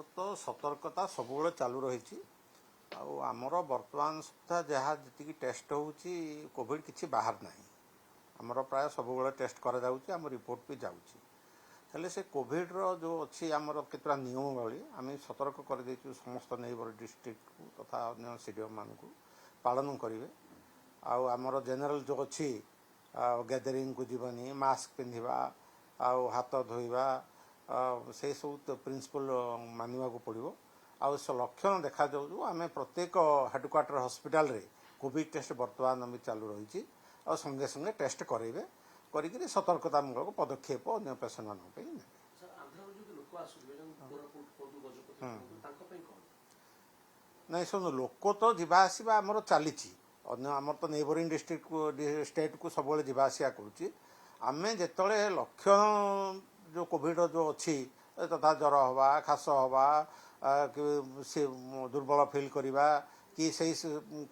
आमर तो सतर्कता सब चालू रही आमर बर्तमान सुधा जहाँ जी टेस्ट हो कोविड किसी बाहर ना आमर प्राय सब टेस्ट कर रिपोर्ट भी जाऊँगी से कोविड जो अच्छी आमर केतटा नियमावली आम सतर्क कर समस्त नेबर डिस्ट्रिक्ट को तथा अन्य सीडीएम मान पालन करेंगे आमर जेनेल जो अच्छी गैदरिंग को जीवनी मास्क पिंधा हाथ धोवा से सब प्रिंसिपल मानवा पड़ो लक्षण देखा जाऊ आम प्रत्येक हेडक्वार्टर हॉस्पिटल रे कोविड टेस्ट बर्तमान भी चालू रही संगे संगे टेस्ट करेंगे करी सतर्कतामूलक पदक्षेप अन्य पेसेंट मान नहीं शुणु लोक तो जावास आमर चली आमर तो नेबरिंग डिस्ट्रिक्ट स्टेट को सब जावास करें जिते लक्षण जो कोविड जो अच्छी तथा ज्वर हवा खास हवा कि दुर्बल फिल करवा कि से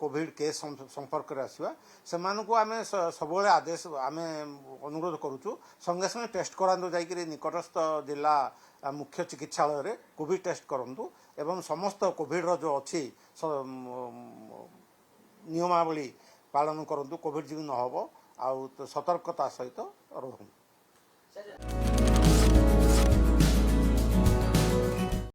कोविड केस संपर्क में आसवा से आम सब आदेश आम अनुरोध करुचु संगे संगे टेस्ट करातु जा निकटस्थ जिला मुख्य चिकित्सालय रे कोविड टेस्ट करूँ एवं समस्त कोविड जो अच्छी नियमावली पालन करूँ कोविड जी न हो सतर्कता सहित रहूँ।